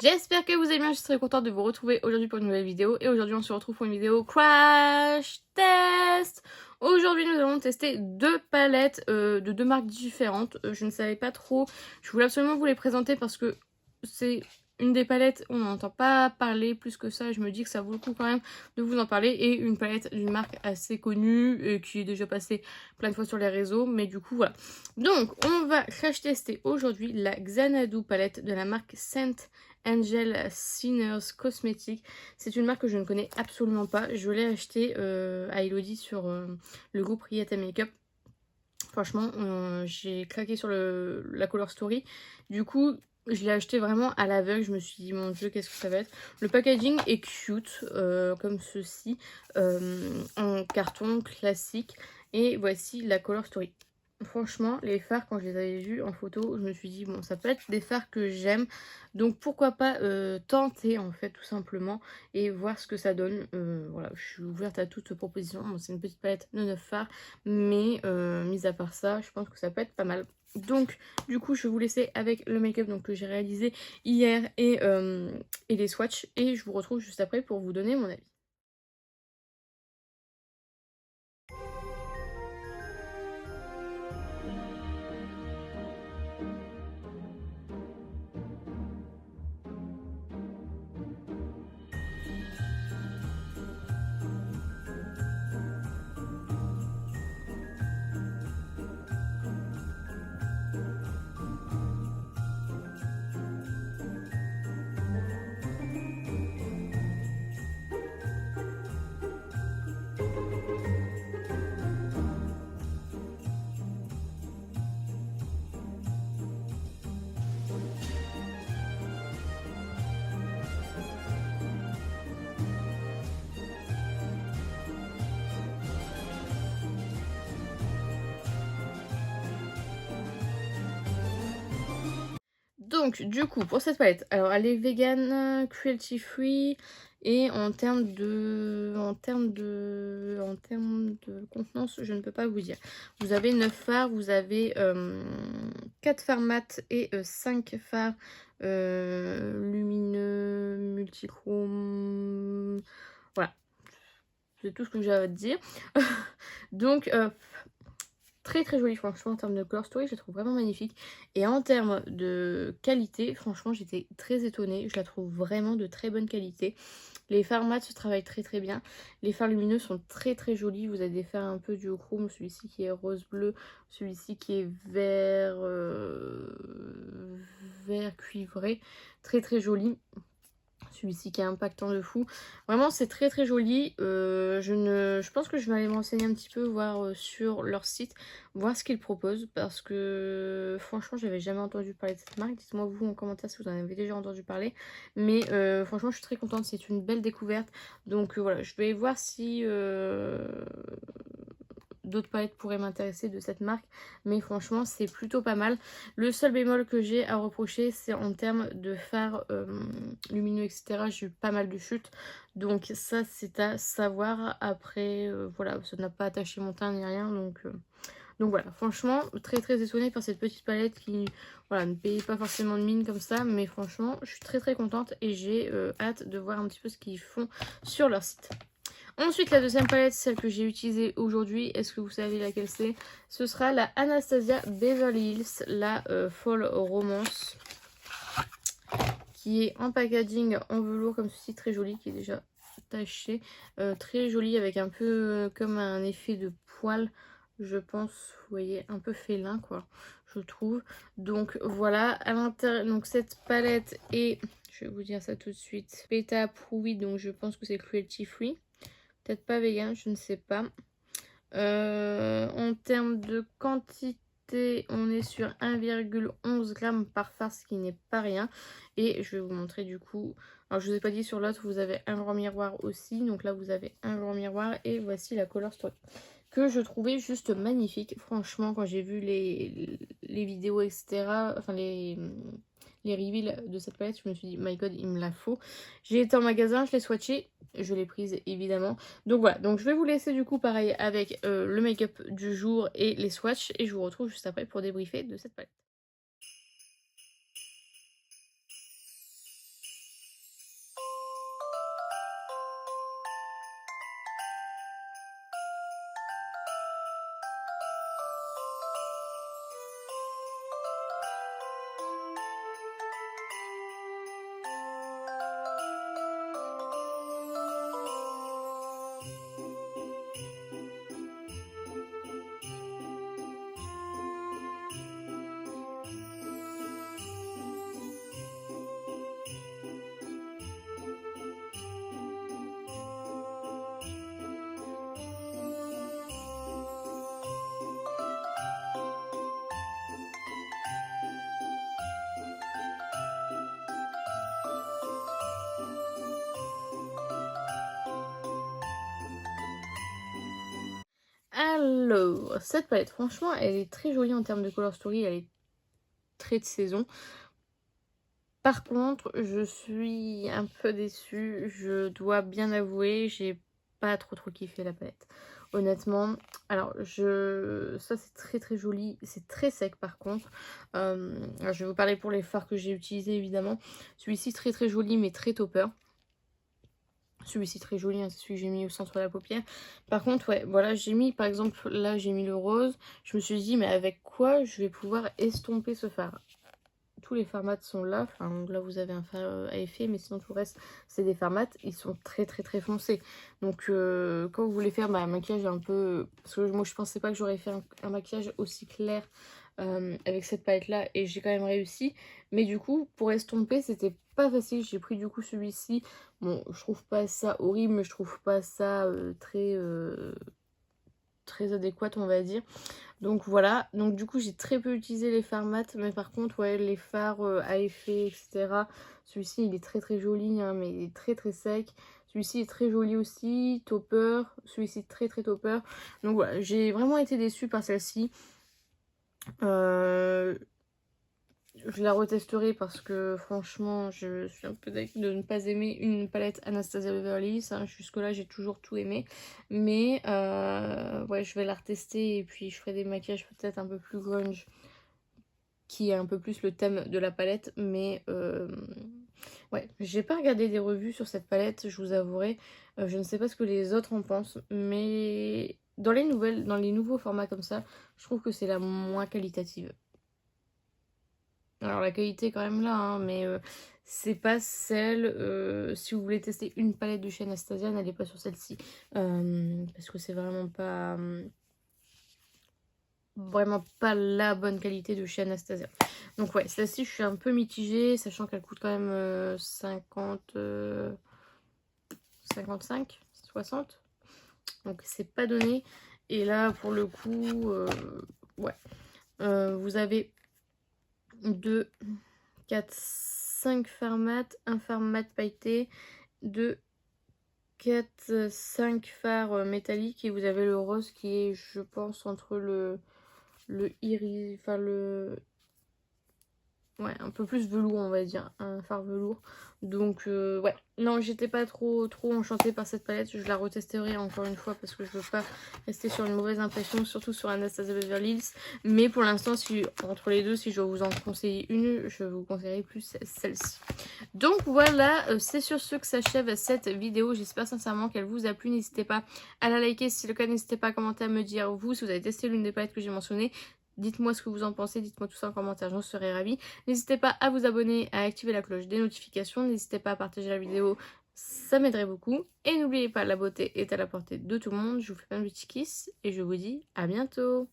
J'espère que vous allez bien, je serais contente de vous retrouver aujourd'hui pour une nouvelle vidéo. Et aujourd'hui on se retrouve pour une vidéo crash test. Aujourd'hui nous allons tester deux palettes de deux marques différentes. Je ne savais pas trop, je voulais absolument vous les présenter parce que c'est une des palettes, on n'entend pas parler plus que ça. Je me dis que ça vaut le coup quand même de vous en parler. Et une palette d'une marque assez connue et qui est déjà passée plein de fois sur les réseaux. Mais du coup voilà. Donc on va crash tester aujourd'hui la Xanadu palette de la marque Scent Angel Sinners Cosmetics. C'est une marque que je ne connais absolument pas. Je l'ai achetée à Elodie sur le groupe Riata Makeup. Franchement, j'ai craqué sur la Color Story. Du coup, je l'ai acheté vraiment à l'aveugle. Je me suis dit, mon Dieu, qu'est-ce que ça va être. Le packaging est cute, comme ceci, en carton classique. Et voici la Color Story. Franchement, les fards, quand je les avais vus en photo, je me suis dit, bon, ça peut être des fards que j'aime. Donc, pourquoi pas tenter, en fait, tout simplement, et voir ce que ça donne. Voilà, je suis ouverte à toute proposition. Bon, c'est une petite palette de 9 fards, mais mis à part ça, je pense que ça peut être pas mal. Donc, du coup, je vais vous laisser avec le make-up que j'ai réalisé hier et les swatchs. Et je vous retrouve juste après pour vous donner mon avis. Donc, du coup, pour cette palette, alors elle est vegan, cruelty free, et en termes de contenance, je ne peux pas vous dire. Vous avez 9 fards, vous avez 4 fards mat et 5 fards lumineux, multichrome. Voilà, c'est tout ce que j'ai à dire. Donc, très très jolie, franchement, en termes de color story, je la trouve vraiment magnifique. Et en termes de qualité, franchement, j'étais très étonnée. Je la trouve vraiment de très bonne qualité. Les fards mat se travaillent très très bien. Les fards lumineux sont très très jolis. Vous avez des fards un peu du chrome, celui-ci qui est rose bleu, celui-ci qui est vert, vert cuivré. Très très joli. Celui-ci qui est impactant de fou. Vraiment, c'est très très joli. Je pense que je vais aller m'enseigner un petit peu, voir sur leur site, voir ce qu'ils proposent. Parce que franchement, j'avais jamais entendu parler de cette marque. Dites-moi vous en commentaire si vous en avez déjà entendu parler. Mais franchement, je suis très contente. C'est une belle découverte. Donc voilà, je vais voir si d'autres palettes pourraient m'intéresser de cette marque, mais franchement c'est plutôt pas mal. Le seul bémol que j'ai à reprocher, c'est en termes de fards lumineux, etc. J'ai eu pas mal de chutes, donc ça c'est à savoir. Après voilà, ça n'a pas attaché mon teint ni rien, donc voilà, franchement très très étonnée par cette petite palette qui voilà, ne payait pas forcément de mine comme ça, mais franchement je suis très très contente et j'ai hâte de voir un petit peu ce qu'ils font sur leur site. Ensuite, la deuxième palette, celle que j'ai utilisée aujourd'hui, est-ce que vous savez laquelle c'est? Ce sera la Anastasia Beverly Hills, la Fall Romance, qui est en packaging en velours comme ceci, très joli, qui est déjà taché. Très joli avec un peu comme un effet de poil, je pense, vous voyez, un peu félin, quoi, je trouve. Donc voilà, à l'intérieur, donc cette palette est, je vais vous dire ça tout de suite, PETA approuvé, donc je pense que c'est cruelty free. Peut-être pas vegan, je ne sais pas. En termes de quantité, on est sur 1,11 g par fard, ce qui n'est pas rien. Et je vais vous montrer du coup. Alors je vous ai pas dit, sur l'autre vous avez un grand miroir aussi. Donc là vous avez un grand miroir et voici la Color Story, que je trouvais juste magnifique. Franchement, quand j'ai vu les vidéos, etc., enfin les reveals de cette palette, je me suis dit, my god, il me la faut. J'ai été en magasin, je l'ai swatché, je l'ai prise évidemment. Donc voilà, donc je vais vous laisser du coup pareil avec le make-up du jour et les swatchs. Et je vous retrouve juste après pour débriefer de cette palette. Alors, cette palette, franchement, elle est très jolie en termes de color story, elle est très de saison. Par contre, je suis un peu déçue, je dois bien avouer, j'ai pas trop kiffé la palette. Honnêtement, alors ça c'est très joli, c'est très sec par contre. Alors, je vais vous parler pour les fards que j'ai utilisés évidemment. Celui-ci très joli mais très topper. Celui-ci très joli, hein, c'est celui que j'ai mis au centre de la paupière. Par contre, ouais, voilà, j'ai mis, par exemple, là j'ai mis le rose. Je me suis dit, mais avec quoi je vais pouvoir estomper ce fard? Tous les fards mat sont là. Enfin, là vous avez un fard à effet, mais sinon tout le reste c'est des fards mat. Ils sont très foncés. Donc quand vous voulez faire un maquillage un peu... Parce que moi je pensais pas que j'aurais fait un maquillage aussi clair avec cette palette là. Et j'ai quand même réussi. Mais du coup pour estomper c'était pas facile. J'ai pris du coup celui-ci. Bon, je trouve pas ça horrible, mais je trouve pas ça très adéquate on va dire. Donc voilà, donc du coup j'ai très peu utilisé les fards mat, mais par contre ouais les fards à effet etc. Celui-ci il est très joli hein, mais il est très sec. Celui-ci est très joli aussi, topper, celui-ci très topper. Donc voilà, j'ai vraiment été déçue par celle-ci. Je la retesterai parce que franchement je suis un peu d'accord de ne pas aimer une palette Anastasia Beverly Hills, hein. Jusque là j'ai toujours tout aimé, mais ouais je vais la retester et puis je ferai des maquillages peut-être un peu plus grunge qui est un peu plus le thème de la palette. Mais ouais, j'ai pas regardé des revues sur cette palette, je vous avouerai. Je ne sais pas ce que les autres en pensent, mais dans les nouveaux formats comme ça, je trouve que c'est la moins qualitative. Alors la qualité est quand même là, hein, mais c'est pas celle... si vous voulez tester une palette de chez Anastasia, n'allez pas sur celle-ci. Parce que c'est vraiment pas la bonne qualité de chez Anastasia. Donc ouais, celle-ci je suis un peu mitigée, sachant qu'elle coûte quand même 55, 60. Donc c'est pas donné. Et là pour le coup, ouais. Vous avez 2, 4, 5 fards mat, un fard mat pailleté, 2, 4, 5 fards métalliques et vous avez le rose qui est je pense entre le iris, enfin ouais, un peu plus velours on va dire, un fard velours. Donc ouais, non j'étais pas trop enchantée par cette palette, je la retesterai encore une fois parce que je veux pas rester sur une mauvaise impression, surtout sur Anastasia Beverly Hills. Mais pour l'instant, si entre les deux, si je dois vous en conseiller une, je vous conseillerais plus celle-ci. Donc voilà, c'est sur ce que s'achève cette vidéo. J'espère sincèrement qu'elle vous a plu. N'hésitez pas à la liker si c'est le cas, n'hésitez pas à commenter, à me dire vous si vous avez testé l'une des palettes que j'ai mentionnées. Dites-moi ce que vous en pensez, dites-moi tout ça en commentaire, j'en serais ravie. N'hésitez pas à vous abonner, à activer la cloche des notifications. N'hésitez pas à partager la vidéo, ça m'aiderait beaucoup. Et n'oubliez pas, la beauté est à la portée de tout le monde. Je vous fais plein de petits kisses et je vous dis à bientôt.